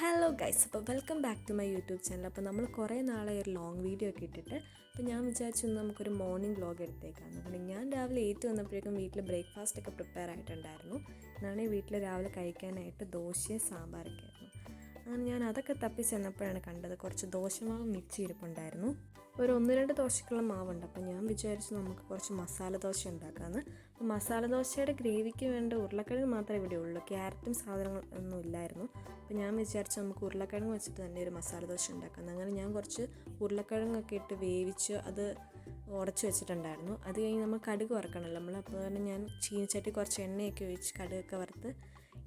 Hello guys, അപ്പോൾ welcome back to my YouTube channel. അപ്പോൾ നമ്മൾ കുറേ നാളെ ഒരു ലോങ് വീഡിയോ ഒക്കെ ഇട്ടിട്ട് അപ്പോൾ ഞാൻ വിചാരിച്ചു നമുക്കൊരു മോർണിംഗ് വ്ലോഗ് എടുത്തേക്കാണ്. അപ്പോൾ ഞാൻ രാവിലെ വന്നപ്പോഴേക്കും വീട്ടിൽ ബ്രേക്ക്ഫാസ്റ്റ് ഒക്കെ പ്രിപ്പയർ ആയിട്ടുണ്ടായിരുന്നു. എന്നാണ് വീട്ടിൽ രാവിലെ കഴിക്കാനായിട്ട് ദോശയും സാമ്പാറൊക്കെ ആയിരുന്നു. അങ്ങനെ ഞാൻ അതൊക്കെ തപ്പി ചെന്നപ്പോഴാണ് കണ്ടത് കുറച്ച് ദോശമാവ് മിക്സ് ഇരിപ്പുണ്ടായിരുന്നു. ഒരു 1-2 ദോശക്കുള്ള മാവുണ്ട്. അപ്പോൾ ഞാൻ വിചാരിച്ചു നമുക്ക് കുറച്ച് മസാല ദോശ ഉണ്ടാക്കാമെന്ന്. അപ്പോൾ മസാല ദോശയുടെ ഗ്രേവിക്ക് വേണ്ട ഉരുളക്കിഴങ്ങ് മാത്രമേ ഇവിടെ ഉള്ളൂ, ക്യാരറ്റും സാധനങ്ങൾ ഒന്നും ഇല്ലായിരുന്നു. അപ്പോൾ ഞാൻ വിചാരിച്ചു നമുക്ക് ഉരുളക്കിഴങ്ങ് വെച്ചിട്ട് തന്നെ ഒരു മസാല ദോശ ഉണ്ടാക്കാം. അങ്ങനെ ഞാൻ കുറച്ച് ഉരുളക്കിഴങ്ങൊക്കെ ഇട്ട് വേവിച്ച് അത് ഉടച്ച് വെച്ചിട്ടുണ്ടായിരുന്നു. അത് കഴിഞ്ഞ് നമ്മൾ കടുക് വറുക്കണമല്ലോ നമ്മൾ. അപ്പോൾ തന്നെ ഞാൻ ചീനിച്ചട്ടി കുറച്ച് എണ്ണയൊക്കെ ഒഴിച്ച് കടുകൊക്കെ വറുത്ത്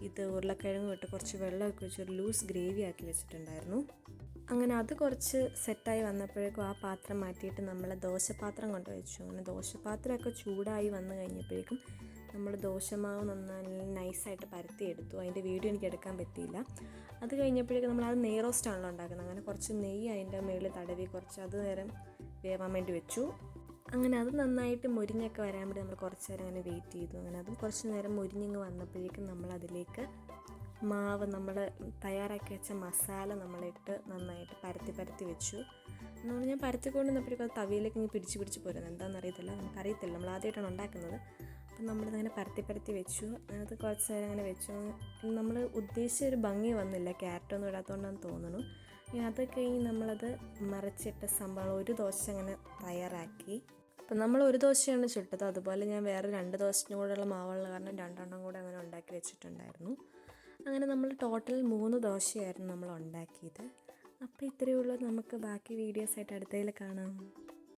ഇത് ഉരുളക്കിഴങ്ങ് ഇട്ട് കുറച്ച് വെള്ളമൊക്കെ വെച്ച് ഒരു ലൂസ് ഗ്രേവി ആക്കി വെച്ചിട്ടുണ്ടായിരുന്നു. അങ്ങനെ അത് കുറച്ച് സെറ്റായി വന്നപ്പോഴേക്കും ആ പാത്രം മാറ്റിയിട്ട് നമ്മൾ ദോശപാത്രം കൊണ്ട് വെച്ചു. അങ്ങനെ ദോശപാത്രമൊക്കെ ചൂടായി വന്നു കഴിഞ്ഞപ്പോഴേക്കും നമ്മൾ ദോശമാവ് നന്നായി നൈസായിട്ട് പരത്തിയെടുത്തു. അതിൻ്റെ വീഡിയോ എനിക്ക് എടുക്കാൻ പറ്റിയില്ല. അത് കഴിഞ്ഞപ്പോഴേക്കും നമ്മളത് നെയ് റോസ്റ്റാണല്ലോ ഉണ്ടാക്കുന്നത്. അങ്ങനെ കുറച്ച് നെയ്യ് അതിൻ്റെ മുകളിൽ തടവി കുറച്ച് അത് നേരം വേവാൻ വേണ്ടി വെച്ചു. അങ്ങനെ അത് നന്നായിട്ട് മുരിഞ്ഞൊക്കെ വരാൻ വേണ്ടി നമ്മൾ കുറച്ച് നേരം അങ്ങനെ വെയിറ്റ് ചെയ്തു. അങ്ങനെ അതും കുറച്ച് നേരം മുരിഞ്ഞിങ്ങ് വന്നപ്പോഴേക്കും നമ്മളതിലേക്ക് മാവ് നമ്മൾ തയ്യാറാക്കി വെച്ച മസാല നമ്മളിട്ട് നന്നായിട്ട് പരത്തി വെച്ചു. നമ്മൾ ഞാൻ പരത്തിക്കൊണ്ട് വന്നപ്പോഴേക്കും അത് തവിയിലേക്ക് ഇങ്ങനെ പിടിച്ച് പോരുന്നത് എന്താണെന്നറിയത്തില്ല, നമുക്കറിയത്തില്ല, നമ്മൾ ആദ്യമായിട്ടാണ് ഉണ്ടാക്കുന്നത്. അപ്പം നമ്മളിതങ്ങനെ പരത്തി വെച്ചു. അത് കുറച്ച് നേരം അങ്ങനെ വെച്ചു. നമ്മൾ ഉദ്ദേശിച്ച ഒരു ഭംഗി വന്നില്ല, ക്യാരറ്റൊന്നും ഇടാത്തതുകൊണ്ടാണെന്ന് തോന്നുന്നു. അത് കഴിഞ്ഞ് നമ്മളത് മറിച്ചിട്ട സംഭവം ഒരു ദോശ അങ്ങനെ തയ്യാറാക്കി. അപ്പം നമ്മൾ ഒരു ദോശയാണ് ചുട്ടത്. അതുപോലെ ഞാൻ വേറെ 2 ദോശയും കൂടെയുള്ള മാവുള്ള കാരണം 2 കൂടെ അങ്ങനെ ഉണ്ടാക്കി വെച്ചിട്ടുണ്ടായിരുന്നു. അങ്ങനെ നമ്മൾ ടോട്ടൽ 3 ദോശയായിരുന്നു നമ്മൾ ഉണ്ടാക്കിയത്. അപ്പോൾ ഇത്രയേ ഉള്ളൂ. നമുക്ക് ബാക്കി വീഡിയോസായിട്ട് അടുത്തതിൽ കാണാം.